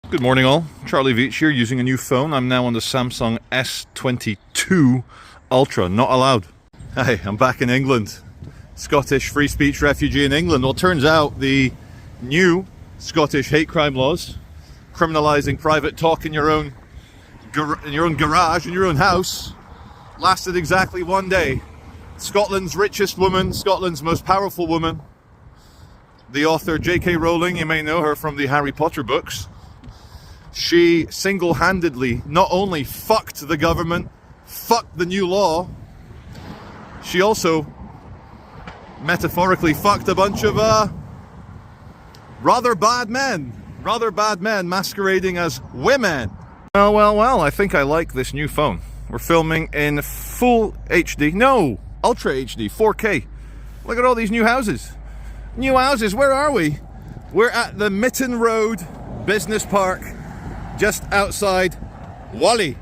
Good morning all, Charlie Veach here using a new phone. I'm now on the Samsung S22 Ultra, not allowed. Hey, I'm back in England. Scottish free speech refugee in England. Well, it turns out the new Scottish hate crime laws, criminalising private talk in your own garage, in your own house, lasted exactly one day. Scotland's richest woman, Scotland's most powerful woman, the author J.K. Rowling, you may know her from the Harry Potter books. She single-handedly not only fucked the government, fucked the new law, she also metaphorically fucked a bunch of rather bad men masquerading as women. Well, I think I like this new phone. We're filming in full HD, no, Ultra HD, 4K. Look at all these new houses. New houses, where are we? We're at the Mitten Road Business Park, just outside Whalley.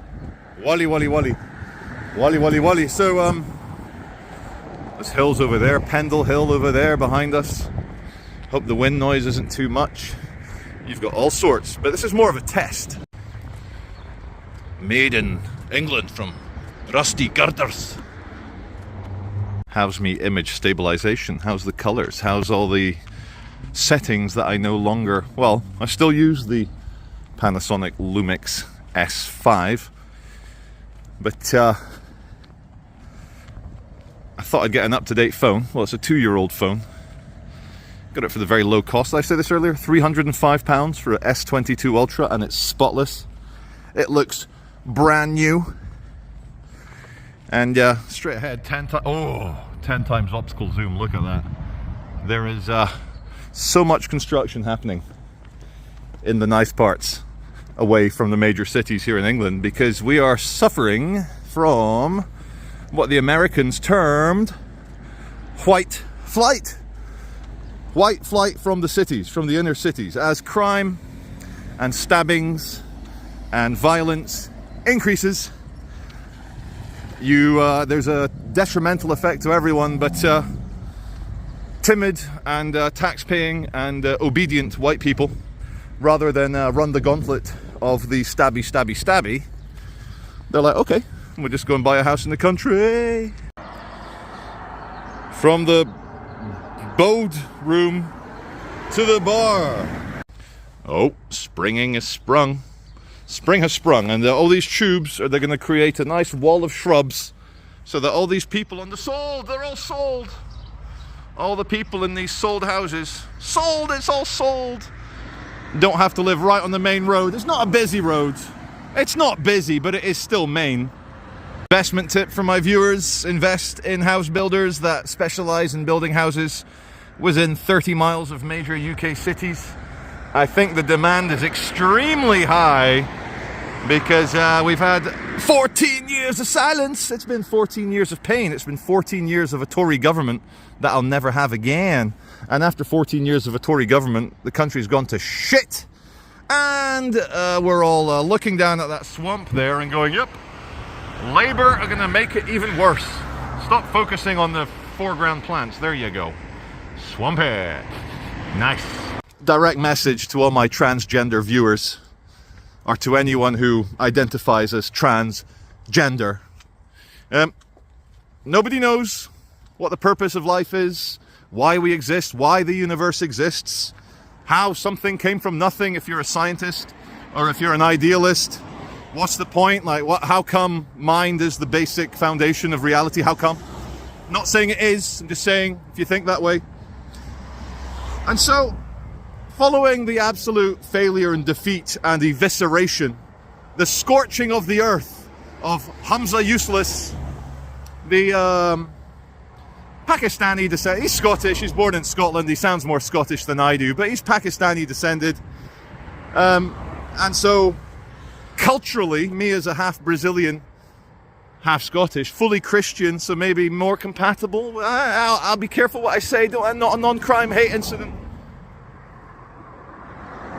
So, there's hills over there, Pendle Hill over there behind us. Hope the wind noise isn't too much. You've got all sorts, but this is more of a test. Made in England from rusty girders. How's me image stabilization? How's the colors? How's all the settings that I no longer... Well, I still use the Panasonic Lumix S5, but I thought I'd get an up-to-date phone. Well, it's a 2-year-old phone. Got it for the very low cost. Did I say this earlier? £305 for an S22 Ultra, and it's spotless. It looks brand new. And straight ahead, 10 times optical zoom. Look at that. There is so much construction happening in the nice parts away from the major cities here in England, because we are suffering from what the Americans termed white flight. White flight from the cities, from the inner cities, as crime and stabbings and violence increases. There's a detrimental effect to everyone, but timid and tax-paying and obedient white people, rather than run the gauntlet of the stabby, they're like, okay, we'll just go and buy a house in the country. From the bode room to the bar. Oh, spring has sprung, and all these tubes they're going to create a nice wall of shrubs, so that all these people on they're all sold. All the people in these sold houses, it's all sold. Don't have to live right on the main road. It's not a busy road. It's not busy, but it is still main. Investment tip for my viewers: invest in house builders that specialize in building houses within 30 miles of major UK cities. I think the demand is extremely high, because we've had 14 years of silence. It's been 14 years of pain. It's been 14 years of a Tory government that I'll never have again. And after 14 years of a Tory government, the country's gone to shit. And we're all looking down at that swamp there and going, yep, Labour are going to make it even worse. Stop focusing on the foreground plants. There you go. Swampy. Nice. Direct message to all my transgender viewers, or to anyone who identifies as transgender. Nobody knows what the purpose of life is, why we exist, why the universe exists, how something came from nothing if you're a scientist, or if you're an idealist. What's the point? Like, how come mind is the basic foundation of reality? How come? I'm not saying it is, I'm just saying if you think that way. And so, following the absolute failure and defeat and evisceration, the scorching of the earth of Hamza Useless, the Pakistani descent. He's Scottish, he's born in Scotland, he sounds more Scottish than I do, but he's Pakistani descended. And so, culturally, me as a half Brazilian, half Scottish, fully Christian, so maybe more compatible. I'll be careful what I say, not a non-crime hate incident.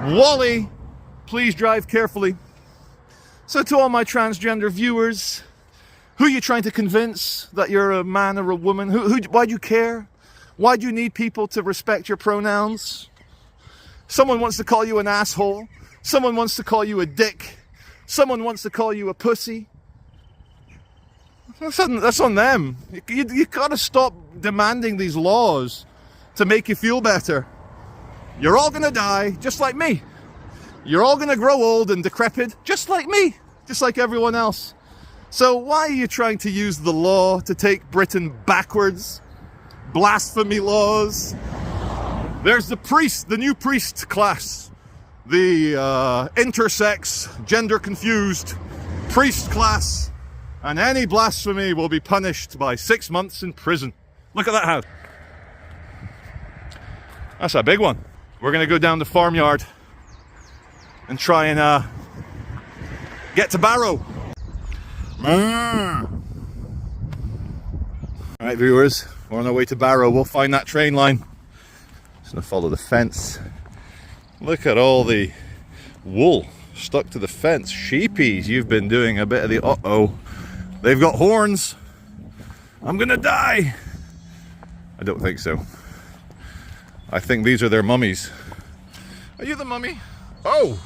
Wally, please drive carefully. So to all my transgender viewers, who are you trying to convince that you're a man or a woman? Why do you care? Why do you need people to respect your pronouns? Someone wants to call you an asshole. Someone wants to call you a dick. Someone wants to call you a pussy. That's on them. You gotta stop demanding these laws to make you feel better. You're all gonna die, just like me. You're all gonna grow old and decrepit, just like me, just like everyone else. So why are you trying to use the law to take Britain backwards? Blasphemy laws. There's the priest, the new priest class. The intersex, gender confused priest class. And any blasphemy will be punished by 6 months in prison. Look at that house. That's a big one. We're gonna go down the farmyard and try and get to Barrow. Alright viewers, we're on our way to Barrow. We'll find that train line. Just gonna follow the fence. Look at all the wool stuck to the fence. Sheepies, you've been doing a bit of the uh-oh. They've got horns. I'm gonna die. I don't think so. I think these are their mummies. Are you the mummy? Oh!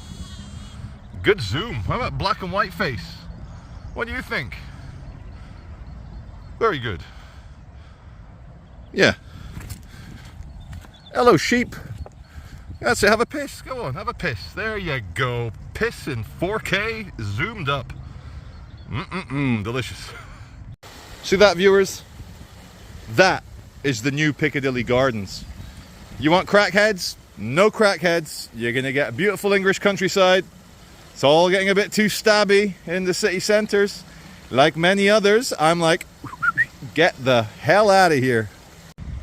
Good zoom. How about black and white face? What do you think? Very good. Yeah. Hello, sheep. That's it, have a piss. Go on, have a piss. There you go. Piss in 4K, zoomed up. Delicious. See that, viewers? That is the new Piccadilly Gardens. You want crackheads? No crackheads. You're gonna get a beautiful English countryside. It's all getting a bit too stabby in the city centres. Like many others, I'm like, get the hell out of here.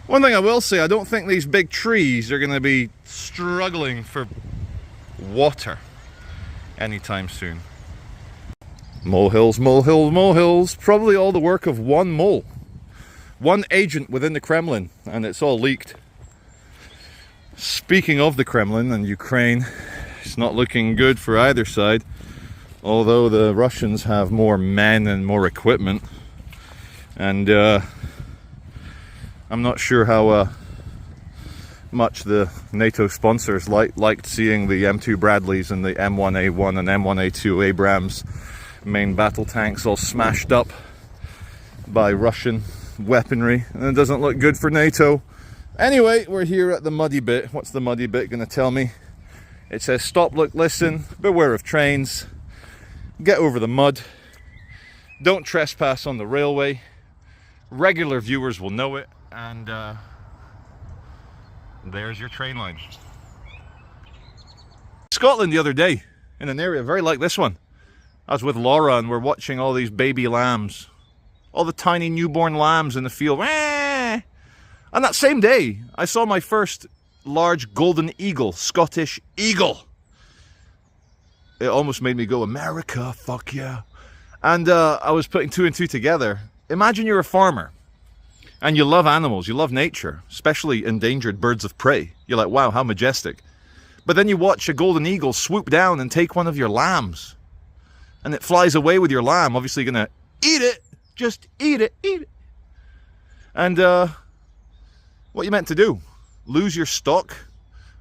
One thing I will say, I don't think these big trees are gonna be struggling for water anytime soon. Molehills, molehills, molehills. Probably all the work of one mole. One agent within the Kremlin, and it's all leaked. Speaking of the Kremlin and Ukraine, it's not looking good for either side. Although the Russians have more men and more equipment. And I'm not sure how much the NATO sponsors liked seeing the M2 Bradleys and the M1A1 and M1A2 Abrams main battle tanks all smashed up by Russian weaponry, and it doesn't look good for NATO. Anyway, we're here at the muddy bit. What's the muddy bit going to tell me? It says stop, look, listen, beware of trains, get over the mud, don't trespass on the railway. Regular viewers will know it, and there's your train line. Scotland the other day, in an area very like this one. I was with Laura and we're watching all these baby lambs. All the tiny newborn lambs in the field. And that same day, I saw my first large golden eagle, Scottish eagle. It almost made me go, America, fuck yeah. And I was putting two and two together. Imagine you're a farmer and you love animals, you love nature, especially endangered birds of prey. You're like, wow, how majestic. But then you watch a golden eagle swoop down and take one of your lambs. And it flies away with your lamb. Obviously you're gonna eat it. Just eat it, eat it. And what you meant to do? Lose your stock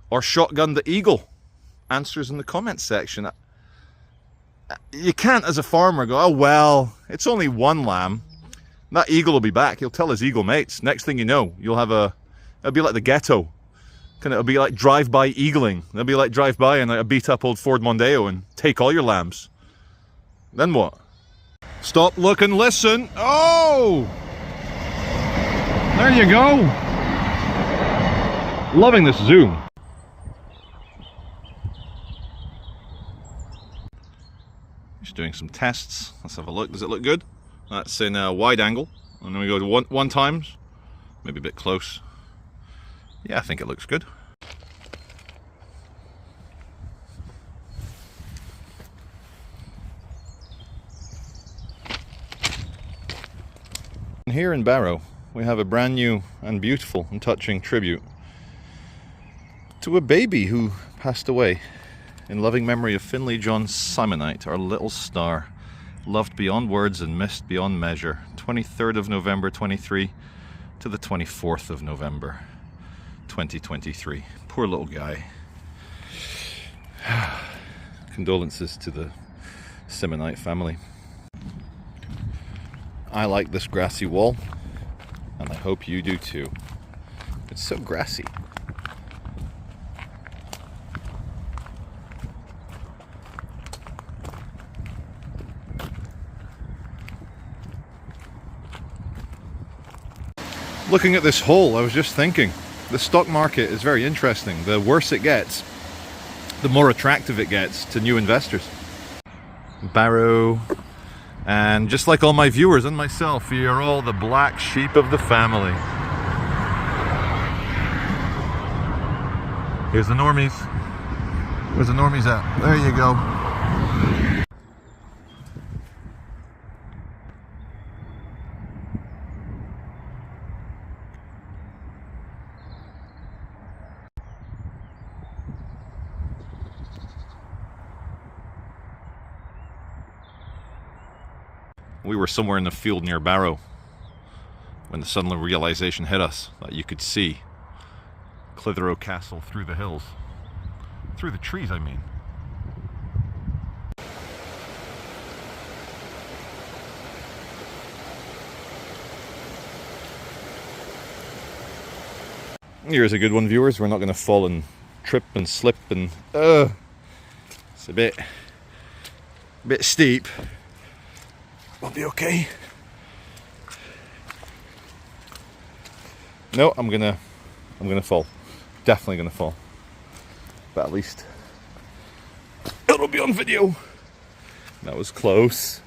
or shotgun the eagle? Answers in the comments section. You can't, as a farmer, go, oh well, it's only one lamb. That eagle will be back. He'll tell his eagle mates. Next thing you know, you'll have it'll be like the ghetto. It'll be like drive-by eagling. It'll be like drive-by and like a beat-up old Ford Mondeo and take all your lambs. Then what? Stop, look, and listen. Oh! There you go. Loving this zoom. Just doing some tests. Let's have a look. Does it look good? That's in a wide angle. And then we go to one times. Maybe a bit close. Yeah, I think it looks good. Here in Barrow, we have a brand new and beautiful and touching tribute to a baby who passed away in loving memory of Finlay John Simonite, our little star, loved beyond words and missed beyond measure. 23rd of November 23 to the 24th of November 2023. Poor little guy. Condolences to the Simonite family. I like this grassy wall, and I hope you do too. It's so grassy. Looking at this hole, I was just thinking, the stock market is very interesting. The worse it gets, the more attractive it gets to new investors. Barrow, and just like all my viewers and myself, we are all the black sheep of the family. Here's the normies. Where's the normies at? There you go. We were somewhere in the field near Barrow when the sudden realization hit us that you could see Clitheroe Castle through the hills. Through the trees, I mean. Here's a good one, viewers. We're not going to fall and trip and slip and... it's a bit steep. We'll be okay. No, I'm gonna fall. Definitely gonna fall. But at least it'll be on video. That was close.